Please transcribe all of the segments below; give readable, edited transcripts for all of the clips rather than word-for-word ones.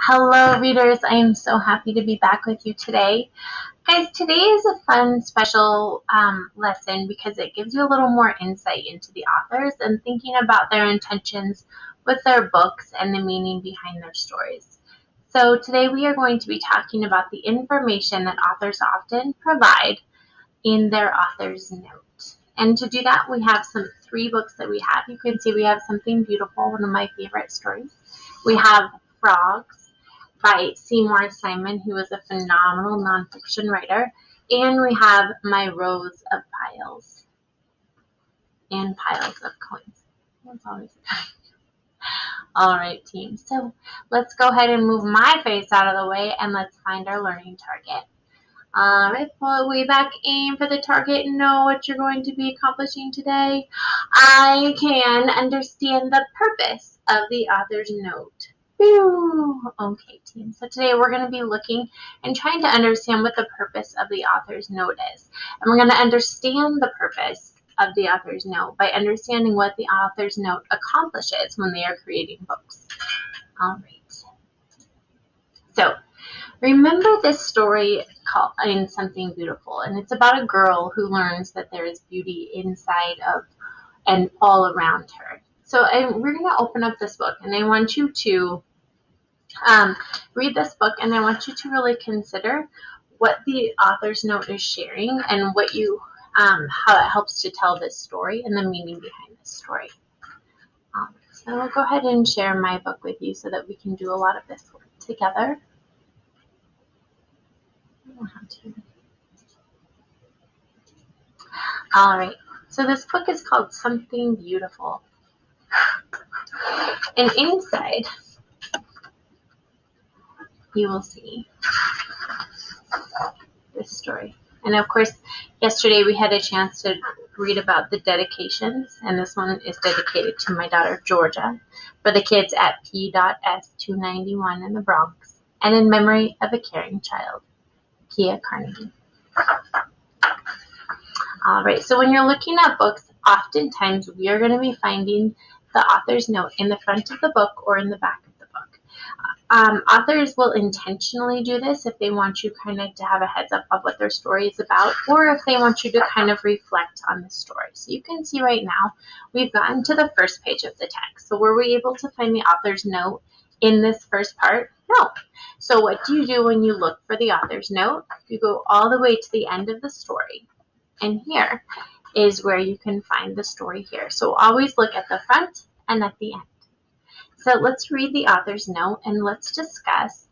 Hello, readers. I am so happy to be back with you today. Guys, today is a fun, special lesson because it gives you a little more insight into the authors and thinking about their intentions with their books and the meaning behind their stories. So today we are going to be talking about the information that authors often provide in their author's note. And to do that, we have three books that we have. You can see we have Something Beautiful, one of my favorite stories. We have Frogs by Seymour Simon, who is a phenomenal nonfiction writer. And we have My Rows of Piles and Piles of Coins. That's always all right, team. So let's go ahead and move my face out of the way and let's find our learning target. All right, pull it way back, aim for the target, know what you're going to be accomplishing today. I can understand the purpose of the author's note. Whew. Okay, team. So today we're going to be looking and trying to understand what the purpose of the author's note is. And we're going to understand the purpose of the author's note by understanding what the author's note accomplishes when they are creating books. All right. So remember this story called in Something Beautiful, and it's about a girl who learns that there is beauty inside of and all around her. So we're going to open up this book, and I want you to read this book, and I want you to really consider what the author's note is sharing and what how it helps to tell this story and the meaning behind this story. So I'll go ahead and share my book with you so that we can do a lot of this work together. All right, so this book is called Something Beautiful. And inside, you will see this story. And of course, yesterday we had a chance to read about the dedications, and this one is dedicated to my daughter, Georgia, for the kids at P.S. 291 in the Bronx, and in memory of a caring child, Kia Carnegie. All right, so when you're looking at books, oftentimes we are going to be finding the author's note in the front of the book or in the back of the book. Authors will intentionally do this if they want you kind of to have a heads up of what their story is about, or if they want you to kind of reflect on the story. So you can see right now, we've gotten to the first page of the text. So were we able to find the author's note in this first part? No. So what do you do when you look for the author's note? You go all the way to the end of the story. And here is where you can find the story here. So always look at the front and at the end. So let's read the author's note and let's discuss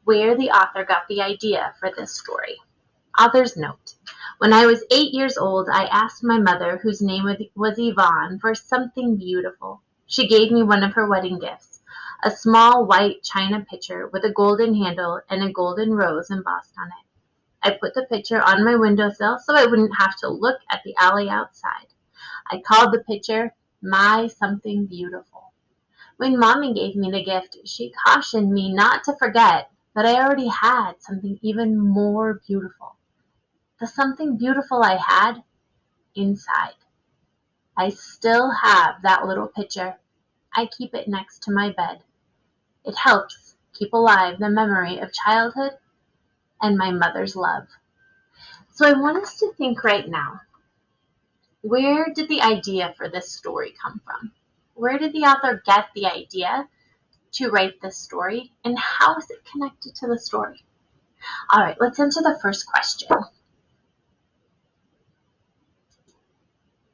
where the author got the idea for this story. Author's note. When I was 8 years old, I asked my mother, whose name was Yvonne, for something beautiful. She gave me one of her wedding gifts, a small white china pitcher with a golden handle and a golden rose embossed on it. I put the pitcher on my windowsill so I wouldn't have to look at the alley outside. I called the pitcher my Something Beautiful. When Mommy gave me the gift, she cautioned me not to forget that I already had something even more beautiful. The something beautiful I had inside. I still have that little pitcher. I keep it next to my bed. It helps keep alive the memory of childhood and my mother's love. So I want us to think right now, where did the idea for this story come from? Where did the author get the idea to write this story, and how is it connected to the story? All right, let's answer the first question.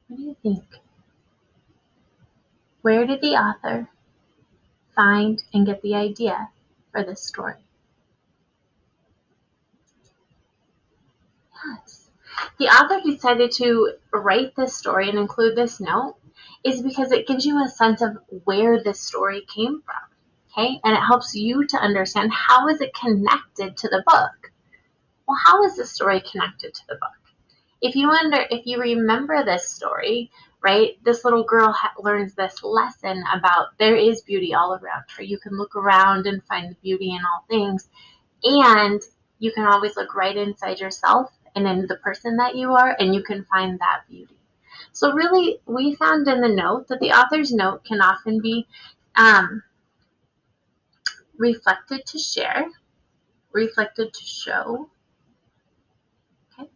What do you think? Where did the author find and get the idea for this story? Yes. The author decided to write this story and include this note is because it gives you a sense of where this story came from, okay? And it helps you to understand how is it connected to the book. Well, how is this story connected to the book? If you remember this story, right, this little girl learns this lesson about there is beauty all around her. You can look around and find the beauty in all things, and you can always look right inside yourself and in the person that you are, and you can find that beauty. So really, we found in the note that the author's note can often be reflected to share, reflected to show. Okay.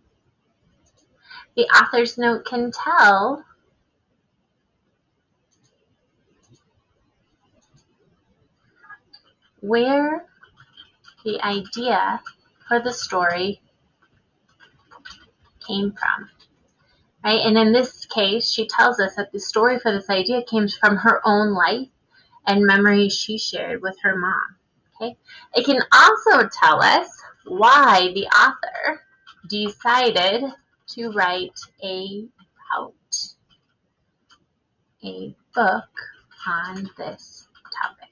The author's note can tell where the idea for the story came from. Right? And in this case, she tells us that the story for this idea came from her own life and memories she shared with her mom. Okay? It can also tell us why the author decided to write a book on this topic.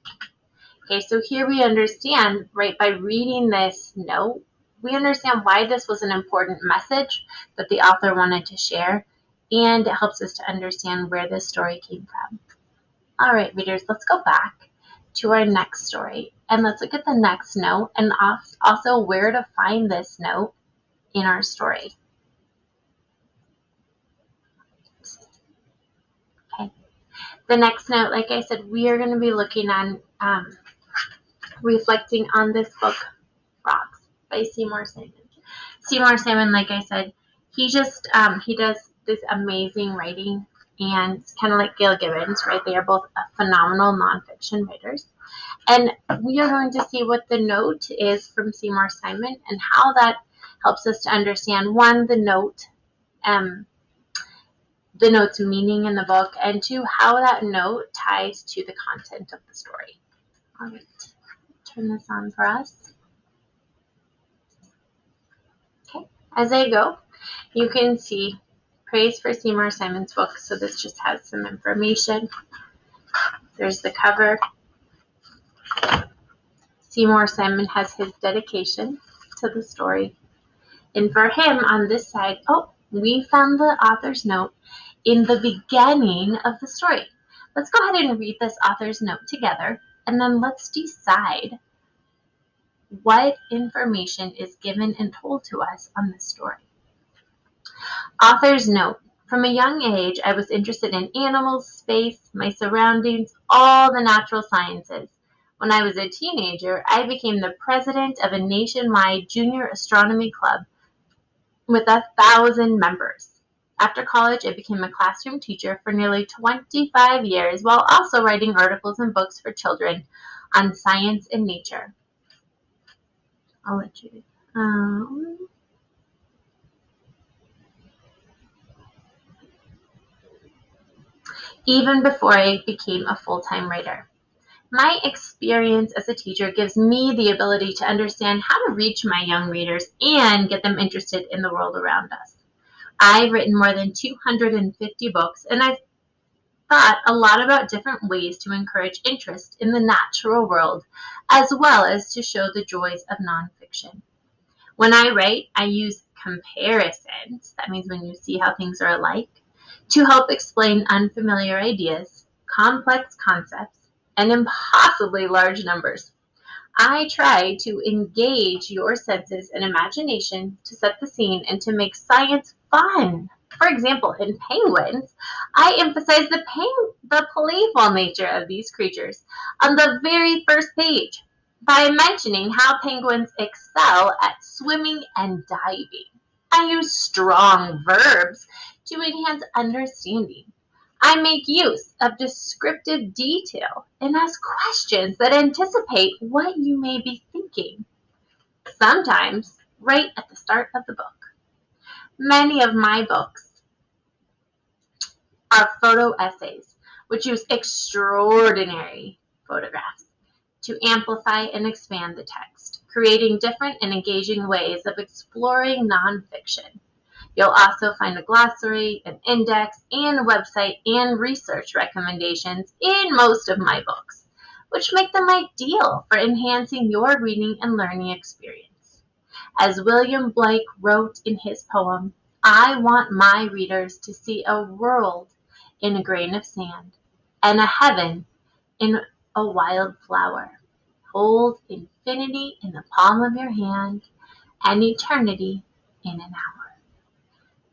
Okay, so here we understand, right, by reading this note, we understand why this was an important message that the author wanted to share, and it helps us to understand where this story came from. All right, readers, let's go back to our next story, and let's look at the next note, and also where to find this note in our story. Okay, the next note, like I said, we are going to be looking on reflecting on this book, Frogs, by Seymour Simon. Seymour Simon, like I said, he does this amazing writing, and it's kind of like Gail Gibbons, right? They are both phenomenal nonfiction writers. And we are going to see what the note is from Seymour Simon and how that helps us to understand, one, the note's meaning in the book, and two, how that note ties to the content of the story. All right, turn this on for us. Okay, as I go, you can see praise for Seymour Simon's book. So this just has some information. There's the cover. Seymour Simon has his dedication to the story. And for him on this side, we found the author's note in the beginning of the story. Let's go ahead and read this author's note together, and then let's decide what information is given and told to us on this story. Author's note. From a young age, I was interested in animals, space, my surroundings, all the natural sciences. When I was a teenager, I became the president of a nationwide junior astronomy club with 1,000 members. After college, I became a classroom teacher for nearly 25 years while also writing articles and books for children on science and nature. I'll let you. Even before I became a full-time writer. My experience as a teacher gives me the ability to understand how to reach my young readers and get them interested in the world around us. I've written more than 250 books, and I've thought a lot about different ways to encourage interest in the natural world, as well as to show the joys of nonfiction. When I write, I use comparisons, that means when you see how things are alike, to help explain unfamiliar ideas, complex concepts, and impossibly large numbers. I try to engage your senses and imagination to set the scene and to make science fun. For example, in penguins, I emphasize the playful nature of these creatures on the very first page by mentioning how penguins excel at swimming and diving. I use strong verbs to enhance understanding. I make use of descriptive detail and ask questions that anticipate what you may be thinking, sometimes right at the start of the book. Many of my books are photo essays, which use extraordinary photographs to amplify and expand the text, creating different and engaging ways of exploring nonfiction. You'll also find a glossary, an index, and a website and research recommendations in most of my books, which make them ideal for enhancing your reading and learning experience. As William Blake wrote in his poem, I want my readers to see a world in a grain of sand and a heaven in a wild flower. Hold infinity in the palm of your hand and eternity in an hour.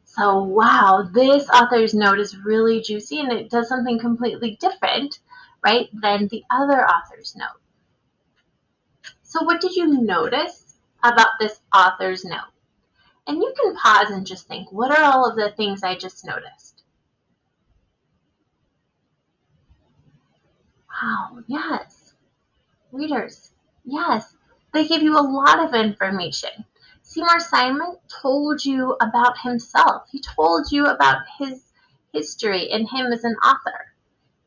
So, wow, this author's note is really juicy, and it does something completely different, right, than the other author's note. So what did you notice about this author's note? And you can pause and just think, what are all of the things I just noticed? Wow, yes. Readers, yes, they give you a lot of information. Seymour Simon told you about himself. He told you about his history and him as an author.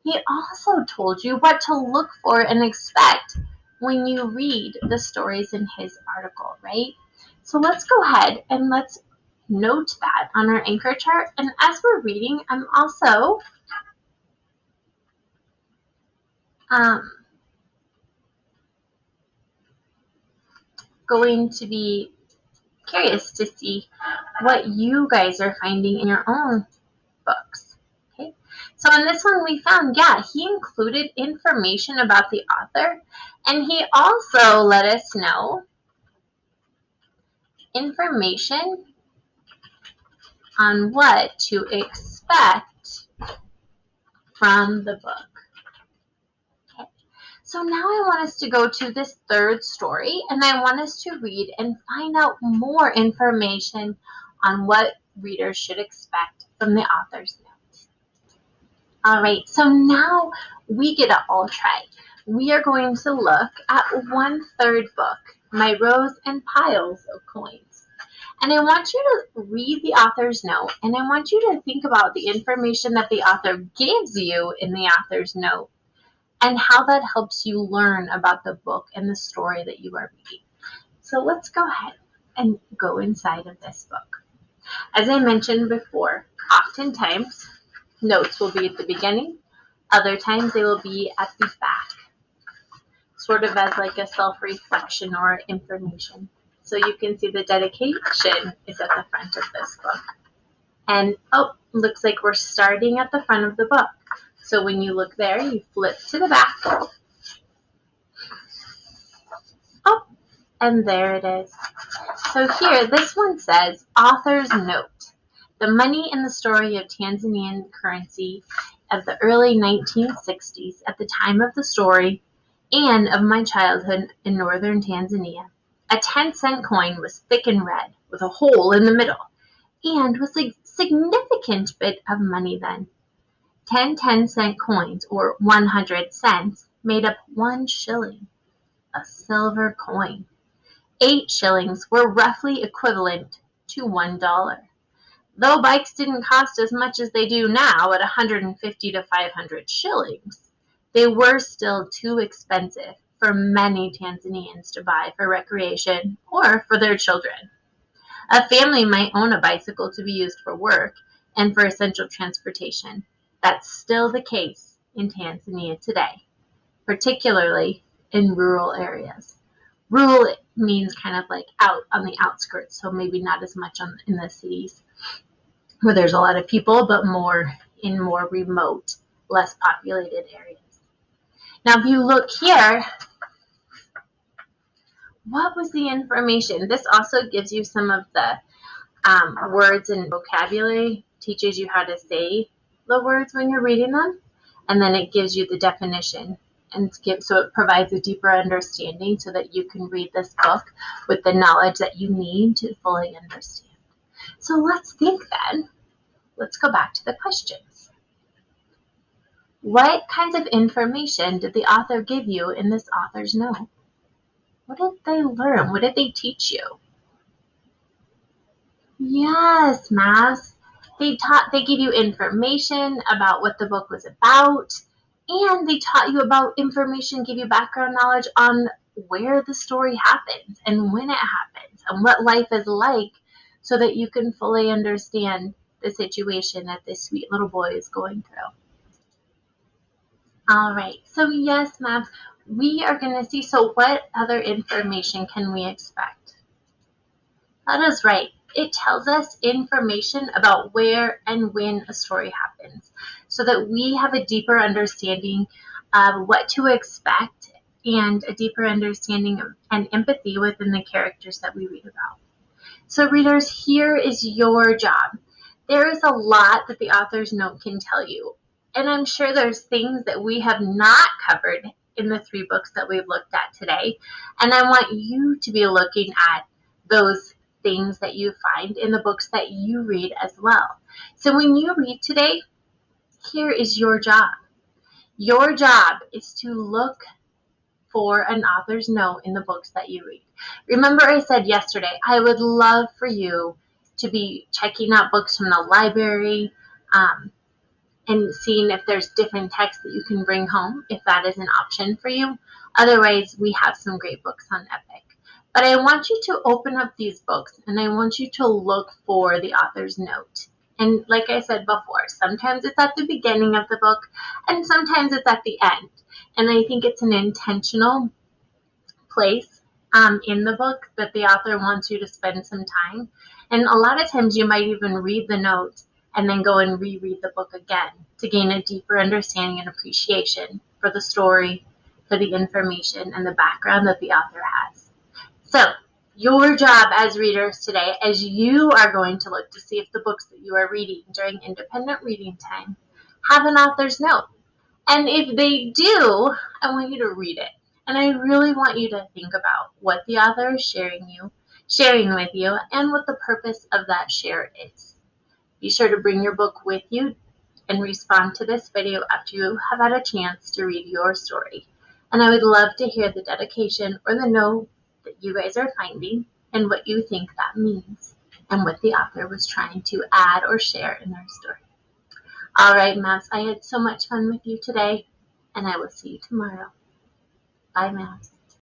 He also told you what to look for and expect when you read the stories in his article, right? So let's go ahead and let's note that on our anchor chart. And as we're reading, I'm also going to be curious to see what you guys are finding in your own books. Okay, so in this one we found, yeah, he included information about the author, and he also let us know information on what to expect from the book. Okay. So now I want us to go to this third story, and I want us to read and find out more information on what readers should expect from the author's notes. All right, so now we get to all try. We are going to look at one third book, My Rows and Piles of Coins. And I want you to read the author's note, and I want you to think about the information that the author gives you in the author's note and how that helps you learn about the book and the story that you are reading. So let's go ahead and go inside of this book. As I mentioned before, oftentimes notes will be at the beginning, other times they will be at the back, sort of as like a self-reflection or information. So you can see the dedication is at the front of this book. And looks like we're starting at the front of the book. So when you look there, you flip to the back. Oh, and there it is. So here, this one says, Author's Note. The money in the story of Tanzanian currency of the early 1960s at the time of the story and of my childhood in northern Tanzania. A 10-cent coin was thick and red with a hole in the middle and was a significant bit of money then. 10 10-cent coins, or 100 cents, made up 1 shilling, a silver coin. 8 shillings were roughly equivalent to $1. Though bikes didn't cost as much as they do now at 150 to 500 shillings, they were still too expensive for many Tanzanians to buy for recreation or for their children. A family might own a bicycle to be used for work and for essential transportation. That's still the case in Tanzania today, particularly in rural areas. Rural means kind of like out on the outskirts, so maybe not as much in the cities where there's a lot of people, but more in more remote, less populated areas. Now, if you look here, what was the information? This also gives you some of the words and vocabulary, teaches you how to say the words when you're reading them, and then it gives you the definition. And so it provides a deeper understanding so that you can read this book with the knowledge that you need to fully understand. So let's think then. Let's go back to the questions. What kinds of information did the author give you in this author's note? What did they learn? What did they teach you? Yes, Mass. They gave you information about what the book was about, and they taught you about information, give you background knowledge on where the story happens and when it happens and what life is like so that you can fully understand the situation that this sweet little boy is going through. All right, so yes, Maps, we are going to see, so what other information can we expect? That is right. It tells us information about where and when a story happens so that we have a deeper understanding of what to expect and a deeper understanding and empathy within the characters that we read about. So readers, here is your job. There is a lot that the author's note can tell you, and I'm sure there's things that we have not covered in the 3 books that we've looked at today. And I want you to be looking at those things that you find in the books that you read as well. So when you read today, here is your job. Your job is to look for an author's note in the books that you read. Remember I said yesterday, I would love for you to be checking out books from the library and seeing if there's different texts that you can bring home, if that is an option for you. Otherwise, we have some great books on Epic. But I want you to open up these books and I want you to look for the author's note. And like I said before, sometimes it's at the beginning of the book and sometimes it's at the end. And I think it's an intentional place in the book that the author wants you to spend some time. And a lot of times you might even read the note and then go and reread the book again to gain a deeper understanding and appreciation for the story, for the information, and the background that the author has. So, your job as readers today, as you are going to look to see if the books that you are reading during independent reading time have an author's note. And if they do, I want you to read it. And I really want you to think about what the author is sharing with you, and what the purpose of that share is. Be sure to bring your book with you and respond to this video after you have had a chance to read your story. And I would love to hear the dedication or the note that you guys are finding and what you think that means and what the author was trying to add or share in their story. All right, Maps, I had so much fun with you today, and I will see you tomorrow. Bye, Maps.